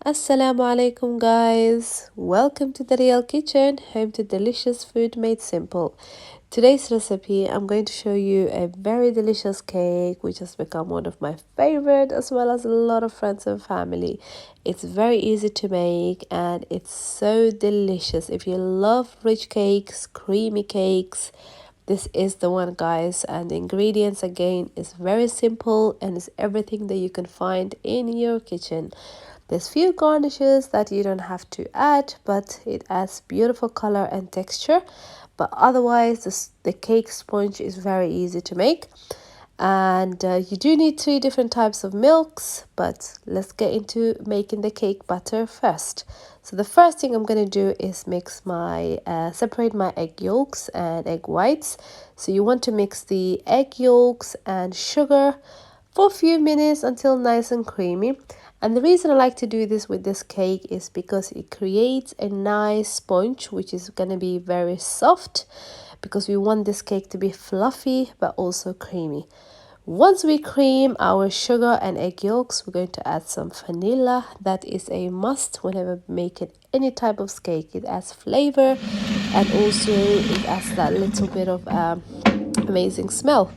Assalamu alaikum guys, welcome to Daryeel kitchen, home to delicious food made simple. Today's recipe, I'm going to show you a very delicious cake which has become one of my favorite, as well as a lot of friends and family. It's very easy to make and it's so delicious. If you love rich cakes, creamy cakes, this is the one guys. And the ingredients again is very simple and it's everything that you can find in your kitchen. There's few garnishes that you don't have to add, but it adds beautiful color and texture. But otherwise, the cake sponge is very easy to make. And you do need 3 different types of milks, but let's get into making the cake batter first. So the first thing I'm going to do is separate my egg yolks and egg whites. So you want to mix the egg yolks and sugar for a few minutes until nice and creamy. And the reason I like to do this with this cake is because it creates a nice sponge which is going to be very soft, because we want this cake to be fluffy but also creamy. Once we cream our sugar and egg yolks, we're going to add some vanilla. That is a must whenever making any type of cake. It adds flavor and also it adds that little bit of amazing smell.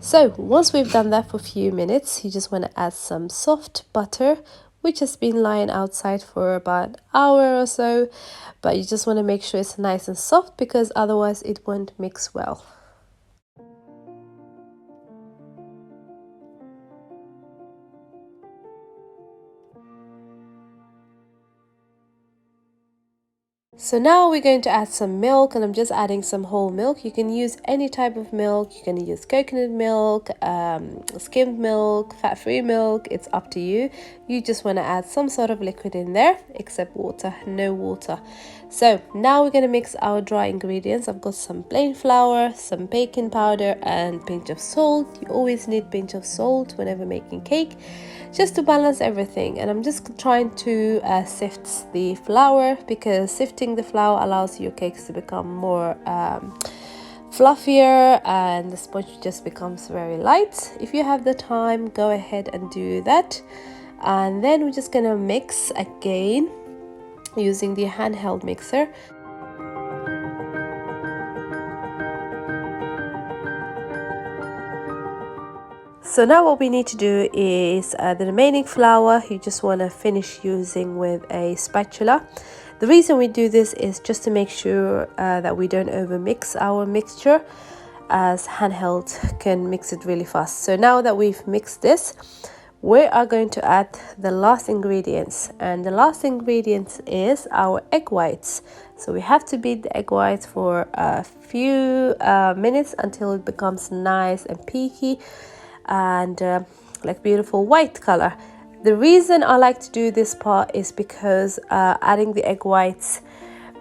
So once we've done that for a few minutes, you just want to add some soft butter, which has been lying outside for about an hour or so, but you just want to make sure it's nice and soft because otherwise it won't mix well. So now we're going to add some milk, and I'm just adding some whole milk. You can use any type of milk. You can use coconut milk, skimmed milk, fat-free milk. It's up to you. You just want to add some sort of liquid in there, except water, no water. So now we're going to mix our dry ingredients. I've got some plain flour, some baking powder, and a pinch of salt. You always need a pinch of salt whenever making cake, just to balance everything. And I'm just trying to sift the flour, because sifting the flour allows your cakes to become more fluffier and the sponge just becomes very light. If you have the time, go ahead and do that. And then we're just gonna mix again using the handheld mixer. So now what we need to do is the remaining flour, you just want to finish using with a spatula. The reason we do this is just to make sure that we don't overmix our mixture, as handheld can mix it really fast. So now that we've mixed this, we are going to add the last ingredients, and the last ingredient is our egg whites. So we have to beat the egg whites for a few minutes until it becomes nice and peaky and like beautiful white color. The reason I like to do this part is because adding the egg whites,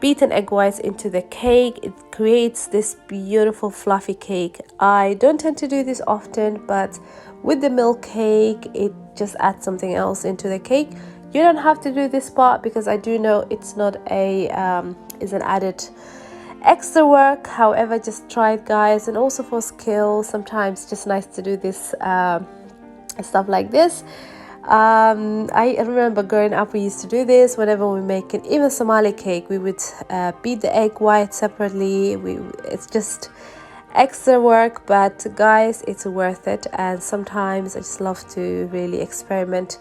beaten egg whites into the cake, it creates this beautiful fluffy cake. I don't tend to do this often, but with the milk cake it just adds something else into the cake. You don't have to do this part because I do know it's not a is an added extra work. However, just try it guys, and also for skill, sometimes just nice to do this stuff like this. I remember growing up we used to do this whenever we make an even Somali cake. We would beat the egg white separately. It's just extra work, but guys, it's worth it. And sometimes I just love to really experiment,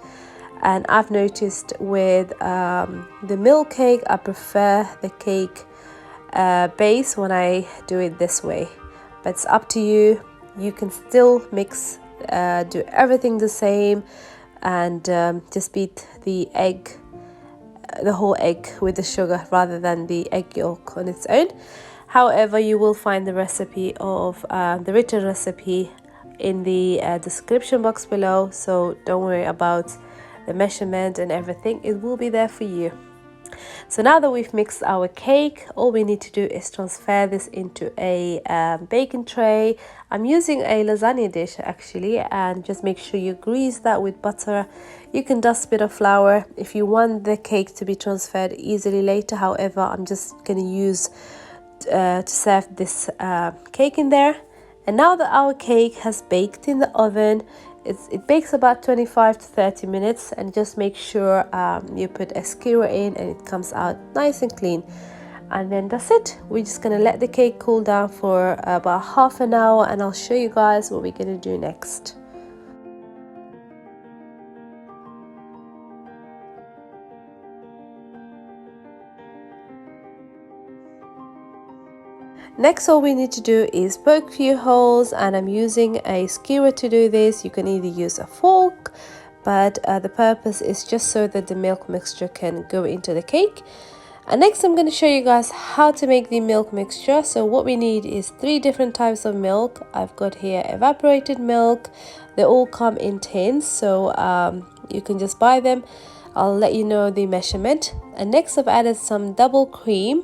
and I've noticed with the milk cake I prefer the cake base when I do it this way, but it's up to you. You can still mix, do everything the same, and just beat the egg, the whole egg with the sugar rather than the egg yolk on its own. However, you will find the recipe of the written recipe in the description box below, so don't worry about the measurement and everything, it will be there for you. So now that we've mixed our cake, all we need to do is transfer this into a baking tray. I'm using a lasagna dish actually, and just make sure you grease that with butter. You can dust a bit of flour if you want the cake to be transferred easily later. However, I'm just going to use to serve this cake in there. And now that our cake has baked in the oven, It bakes about 25 to 30 minutes, and just make sure you put a skewer in and it comes out nice and clean. And then that's it. We're just gonna let the cake cool down for about half an hour, and I'll show you guys what we're gonna do next. Next, all we need to do is poke a few holes, and I'm using a skewer to do this. You can either use a fork, but the purpose is just so that the milk mixture can go into the cake. And next, I'm going to show you guys how to make the milk mixture. So what we need is 3 different types of milk. I've got here evaporated milk. They all come in tins, so you can just buy them. I'll let you know the measurement. And next, I've added some double cream,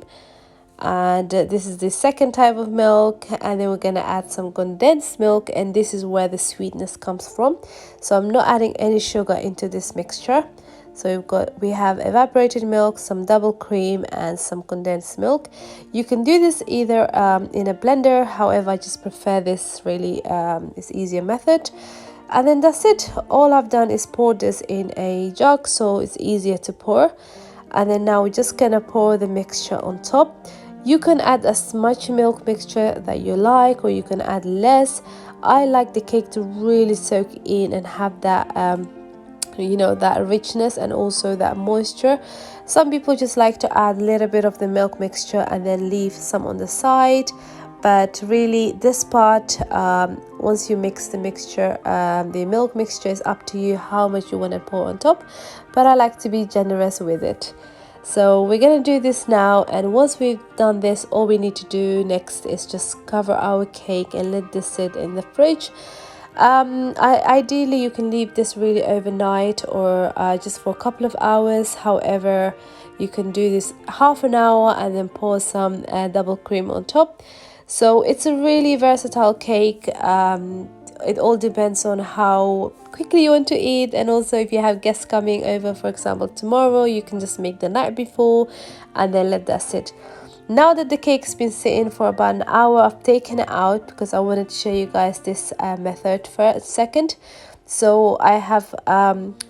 and this is the second type of milk. And then we're going to add some condensed milk, and this is where the sweetness comes from. So I'm not adding any sugar into this mixture. So we have evaporated milk, some double cream, and some condensed milk. You can do this either in a blender, however I just prefer this, really it's easier method. And then that's it. All I've done is pour this in a jug, so it's easier to pour. And then now we're just gonna pour the mixture on top. You can add as much milk mixture that you like, or you can add less. I like the cake to really soak in and have that you know, that richness and also that moisture. Some people just like to add a little bit of the milk mixture and then leave some on the side, but really this part, once you mix the mixture, the milk mixture, is up to you how much you want to pour on top, but I like to be generous with it. So we're gonna do this now, and once we've done this, all we need to do next is just cover our cake and let this sit in the fridge. Ideally you can leave this really overnight, or just for a couple of hours. However, you can do this half an hour and then pour some double cream on top. So it's a really versatile cake. It all depends on how quickly you want to eat, and also if you have guests coming over, for example tomorrow, you can just make the night before and then let that sit. Now that the cake's been sitting for about an hour, I've taken it out because I wanted to show you guys this method second. So I have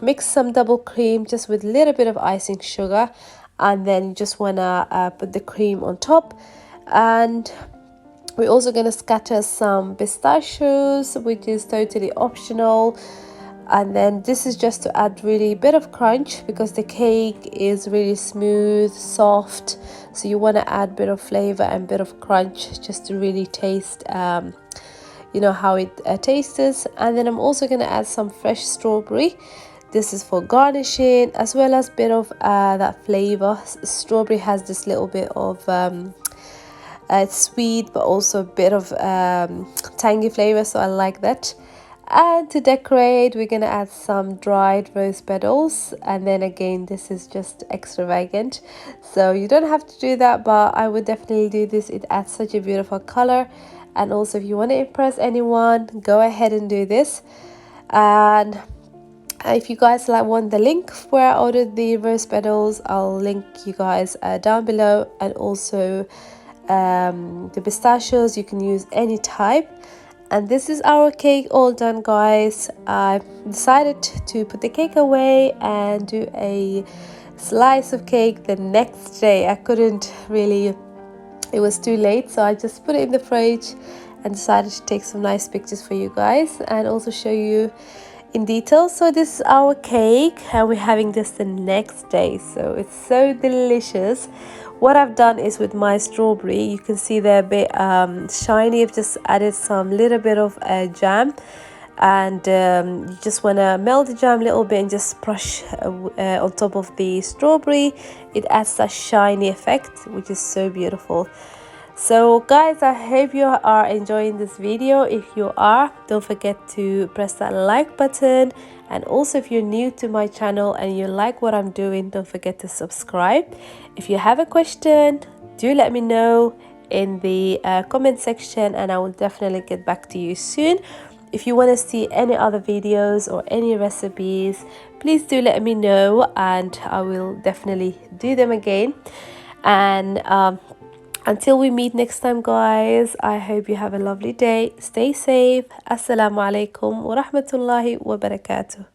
mixed some double cream just with a little bit of icing sugar, and then you just want to put the cream on top. And we're also going to scatter some pistachios, which is totally optional. And then this is just to add really a bit of crunch, because the cake is really smooth, soft, so you want to add a bit of flavor and a bit of crunch just to really taste you know how it tastes. And then I'm also going to add some fresh strawberry. This is for garnishing, as well as a bit of that flavor. Strawberry has this little bit of it's sweet but also a bit of tangy flavor, so I like that. And to decorate, we're gonna add some dried rose petals, and then again, this is just extravagant, so you don't have to do that, but I would definitely do this. It adds such a beautiful color, and also if you want to impress anyone, go ahead and do this. And if you guys want the link where I ordered the rose petals, I'll link you guys down below, and also the pistachios, you can use any type. And this is our cake all done, guys. I decided to put the cake away and do a slice of cake the next day. I couldn't really, it was too late, so I just put it in the fridge and decided to take some nice pictures for you guys and also show you in detail. So this is our cake, and we're having this the next day, so it's so delicious. What I've done is, with my strawberry, you can see they're a bit shiny. I've just added some little bit of jam, and you just want to melt the jam a little bit and just brush on top of the strawberry. It adds that shiny effect, which is so beautiful. So guys, I hope you are enjoying this video. If you are, don't forget to press that like button, and also if you're new to my channel and you like what I'm doing, don't forget to subscribe. If you have a question, do let me know in the comment section, and I will definitely get back to you soon. If you want to see any other videos or any recipes, please do let me know, and I will definitely do them again. And Until we meet next time, guys, I hope you have a lovely day. Stay safe. Assalamu alaikum wa rahmatullahi wa barakatuh.